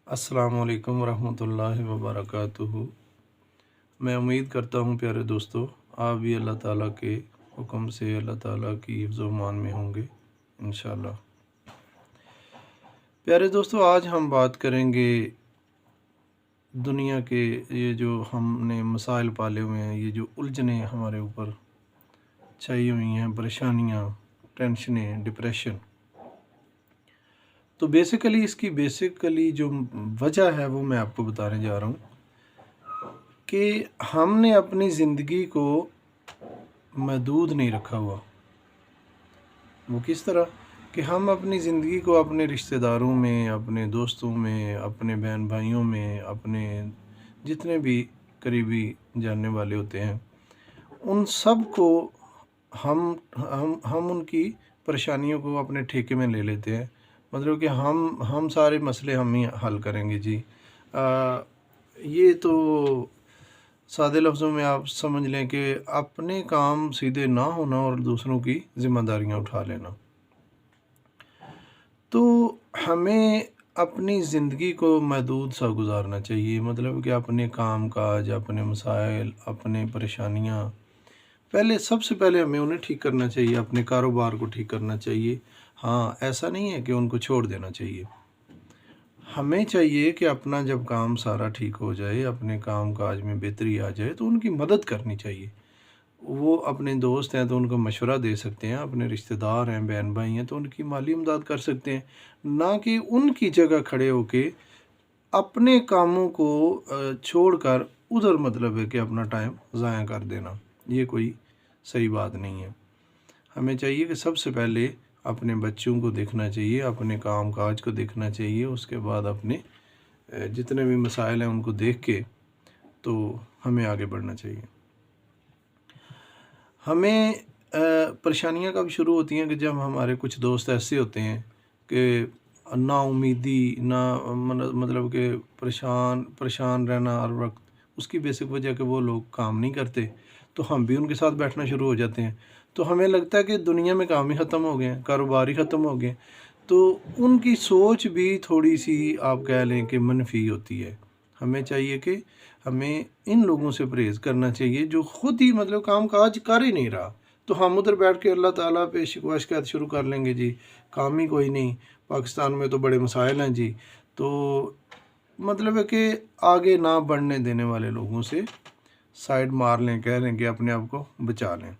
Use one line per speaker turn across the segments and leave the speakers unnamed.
अस्सलाम वालेकुम रहमतुल्लाहि व बरकातुहू। मैं उम्मीद करता हूँ प्यारे दोस्तों, आप भी अल्लाह ताला के हुक्म से अल्लाह ताला की हिफ्ज़ व अमान में होंगे इंशाअल्लाह। प्यारे दोस्तों, आज हम बात करेंगे दुनिया के ये जो हमने मसाइल पाले हुए हैं, ये जो उलझनें हमारे ऊपर छाई हुई हैं, परेशानियाँ, टेंशनें, डिप्रेशन। तो इसकी बेसिकली जो वजह है वो मैं आपको बताने जा रहा हूँ कि हमने अपनी ज़िंदगी को महदूद नहीं रखा हुआ। वो किस तरह कि हम अपनी ज़िंदगी को अपने रिश्तेदारों में, अपने दोस्तों में, अपने बहन भाइयों में, अपने जितने भी करीबी जानने वाले होते हैं, उन सब को हम उनकी परेशानियों को अपने ठेके में ले लेते हैं। मतलब कि हम सारे मसले हम ही हल करेंगे जी। ये तो सादे लफ्ज़ों में आप समझ लें कि अपने काम सीधे ना होना और दूसरों की ज़िम्मेदारियाँ उठा लेना। तो हमें अपनी ज़िंदगी को महदूद सा गुजारना चाहिए। मतलब कि अपने काम काज, अपने मसाइल, अपने परेशानियाँ, सबसे पहले हमें उन्हें ठीक करना चाहिए, अपने कारोबार को ठीक करना चाहिए। हाँ, ऐसा नहीं है कि उनको छोड़ देना चाहिए। हमें चाहिए कि अपना जब काम सारा ठीक हो जाए, अपने काम काज में बेहतरी आ जाए, तो उनकी मदद करनी चाहिए। वो अपने दोस्त हैं तो उनको मशवरा दे सकते हैं, अपने रिश्तेदार हैं, बहन भाई हैं तो उनकी माली इमदाद कर सकते हैं। ना कि उनकी जगह खड़े होके अपने कामों को छोड़कर उधर मतलब है कि अपना टाइम ज़ाया कर देना। ये कोई सही बात नहीं है। हमें चाहिए कि सबसे पहले अपने बच्चों को देखना चाहिए, अपने काम काज को देखना चाहिए, उसके बाद अपने जितने भी मसाइल हैं उनको देख के तो हमें आगे बढ़ना चाहिए। हमें परेशानियाँ कब शुरू होती हैं कि जब हमारे कुछ दोस्त ऐसे होते हैं कि नाउम्मीदी, ना मतलब कि परेशान रहना हर वक्त, उसकी बेसिक वजह कि वो लोग काम नहीं करते, तो हम भी उनके साथ बैठना शुरू हो जाते हैं। तो हमें लगता है कि दुनिया में काम ही ख़त्म हो गए हैं, कारोबार ही ख़त्म हो गए। तो उनकी सोच भी थोड़ी-सी आप कह लें कि मनफ़ी होती है। हमें चाहिए कि हमें इन लोगों से परहेज़ करना चाहिए जो ख़ुद ही मतलब काम-काज कर ही नहीं रहा। तो हम उधर बैठ के अल्लाह ताला पे शिकवा शिकायत शुरू कर लेंगे जी, काम ही कोई नहीं, पाकिस्तान में तो बड़े मसाइल हैं जी। तो मतलब है कि आगे ना बढ़ने देने वाले लोगों से साइड मार लें, कह लें कि अपने आप को बचा लें।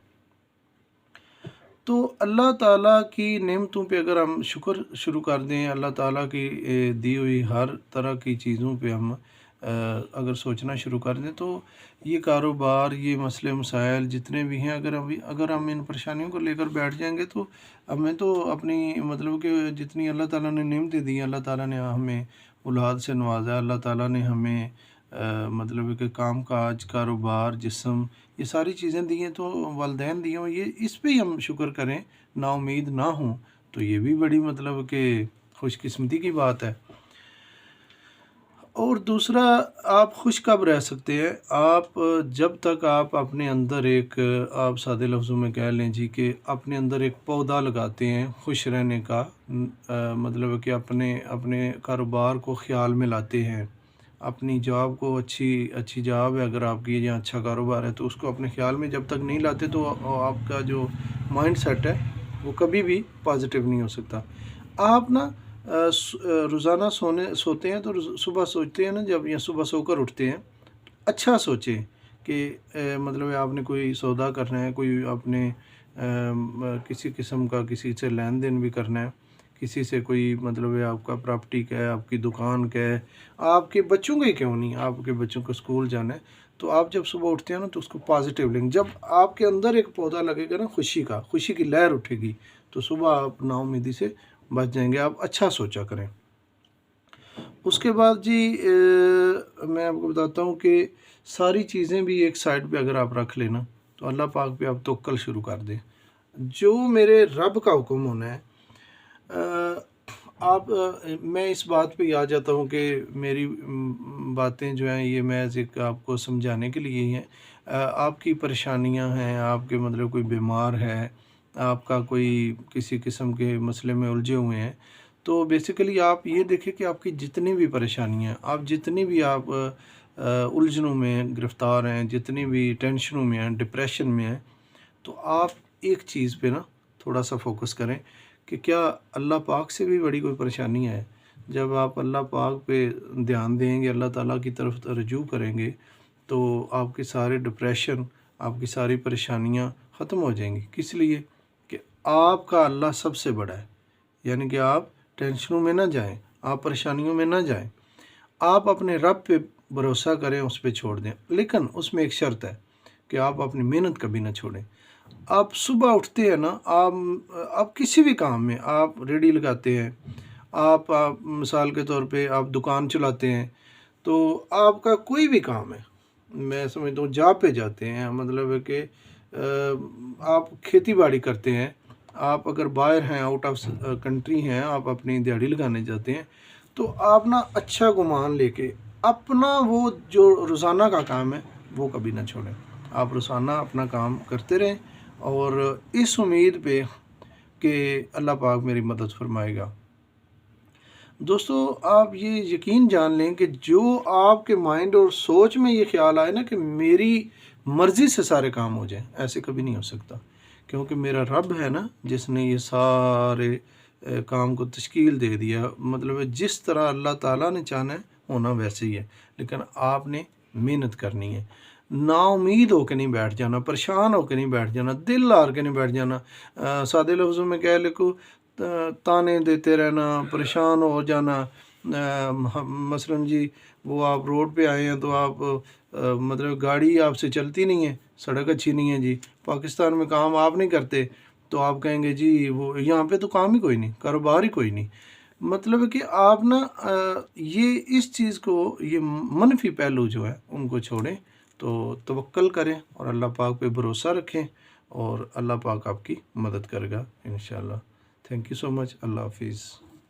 तो अल्लाह ताला की नेमतों पे अगर हम शुक्र शुरू कर दें, अल्लाह ताला की दी हुई हर तरह की चीज़ों पे हम अगर सोचना शुरू कर दें, तो ये कारोबार, ये मसले मसाइल जितने भी हैं, अगर हम इन परेशानियों को लेकर बैठ जाएंगे तो हमें तो अपनी मतलब कि जितनी अल्लाह ताला ने नेमतें दी हैं, अल्लाह ताला ने हमें औलाद से नवाजा, अल्लाह ताला ने हमें मतलब कि काम काज, कारोबार, जिस्म, ये सारी चीज़ें दी हैं, तो वालिदैन दिए हों, ये इस पे ही हम शुक्र करें, नाउम्मीद ना हों, तो ये भी बड़ी मतलब कि खुशकिस्मती की बात है। और दूसरा, आप खुश कब रह सकते हैं? आप जब तक आप अपने अंदर आप सादे लफ्ज़ों में कह लें जी कि अपने अंदर एक पौधा लगाते हैं खुश रहने का, मतलब कि अपने अपने कारोबार को ख़्याल में लाते हैं, अपनी जॉब को अच्छी जॉब है अगर आपकी या अच्छा कारोबार है, तो उसको अपने ख़्याल में जब तक नहीं लाते तो आपका जो माइंड सेट है वो कभी भी पॉजिटिव नहीं हो सकता। आप ना रोज़ाना सोते हैं तो सुबह सोचते हैं ना, जब या सुबह सोकर उठते हैं, अच्छा सोचें कि मतलब आपने कोई सौदा करना है, कोई आपने किसी किस्म का किसी से लेन देन भी करना है, किसी से कोई मतलब है आपका प्रॉपर्टी का है, आपकी दुकान का है, आपके बच्चों का ही क्यों नहीं, आपके बच्चों को स्कूल जाना है, तो आप जब सुबह उठते हैं ना तो उसको पॉजिटिव लेंगे। जब आपके अंदर एक पौधा लगेगा ना खुशी की लहर उठेगी, तो सुबह आप नाउम्मीदी से बच जाएंगे। आप अच्छा सोचा करें। उसके बाद जी मैं आपको बताता हूँ कि सारी चीज़ें भी एक साइड पे अगर आप रख लेना, तो अल्लाह पाक पे आप तवक्कल शुरू कर दें। जो मेरे रब का हुक्म होना है, मैं इस बात पे आ जाता हूँ कि मेरी बातें जो हैं ये महज़ एक आपको समझाने के लिए ही हैं। आपकी परेशानियाँ हैं, आपके मतलब कोई बीमार है, आपका कोई किसी किस्म के मसले में उलझे हुए हैं, تو بیسیکلی آپ یہ دیکھیں کہ آپ کی جتنی بھی پریشانیاں، آپ جتنی بھی آپ الجھنوں میں گرفتار ہیں، جتنی بھی ٹینشنوں میں ہیں، ڈپریشن میں ہیں، تو آپ ایک چیز پہ نا تھوڑا سا فوکس کریں کہ کیا اللہ پاک سے بھی بڑی کوئی پریشانی ہے؟ جب آپ اللہ پاک پہ دھیان دیں گے، اللہ تعالیٰ کی طرف رجوع کریں گے، تو آپ کے سارے ڈپریشن، آپ کی ساری پریشانیاں ختم ہو جائیں گی۔ کس لیے؟ کہ آپ کا اللہ سب سے بڑا ہے، یعنی کہ آپ ٹینشنوں میں نہ جائیں، آپ پریشانیوں میں نہ جائیں، آپ اپنے رب پہ بھروسہ کریں، اس پہ چھوڑ دیں، لیکن اس میں ایک شرط ہے کہ آپ اپنی محنت کبھی نہ چھوڑیں۔ آپ صبح اٹھتے ہیں نا، آپ کسی بھی کام میں، آپ ریڈی لگاتے ہیں، آپ مثال کے طور پہ آپ دکان چلاتے ہیں، تو آپ کا کوئی بھی کام ہے، میں سمجھتا ہوں جاب پہ جاتے ہیں، مطلب ہے کہ آپ کھیتی باڑی کرتے ہیں، آپ اگر باہر ہیں، آؤٹ آف کنٹری ہیں، آپ اپنی دیہڑی لگانے جاتے ہیں، تو آپ نا اچھا گمان لے کے اپنا وہ جو روزانہ کا کام ہے وہ کبھی نہ چھوڑیں۔ آپ روزانہ اپنا کام کرتے رہیں اور اس امید پہ کہ اللہ پاک میری مدد فرمائے گا۔ دوستو، آپ یہ یقین جان لیں کہ جو آپ کے مائنڈ اور سوچ میں یہ خیال آئے نا کہ میری مرضی سے سارے کام ہو جائیں، ایسے کبھی نہیں ہو سکتا، کیونکہ میرا رب ہے نا جس نے یہ سارے کام کو تشکیل دے دیا۔ مطلب جس طرح اللہ تعالیٰ نے چاہنا ہے ہونا ویسے ہی ہے، لیکن آپ نے محنت کرنی ہے، نا امید ہو کے نہیں بیٹھ جانا، پریشان ہو کے نہیں بیٹھ جانا، دل ہار کے نہیں بیٹھ جانا۔ سادے لفظوں میں کہہ لکھو، تانے دیتے رہنا، پریشان ہو جانا۔ مثلاً جی وہ آپ روڈ پہ آئے ہیں تو آپ مطلب گاڑی آپ سے چلتی نہیں ہے، سڑک اچھی نہیں ہے جی، پاکستان میں کام آپ نہیں کرتے تو آپ کہیں گے جی وہ یہاں پہ تو کام ہی کوئی نہیں، کاروبار ہی کوئی نہیں۔ مطلب کہ آپ نا یہ اس چیز کو، یہ منفی پہلو جو ہے ان کو چھوڑیں، تو توکل کریں اور اللہ پاک پہ بھروسہ رکھیں، اور اللہ پاک آپ کی مدد کرے گا انشاءاللہ۔ تھینک یو سو مچ۔ اللہ حافظ۔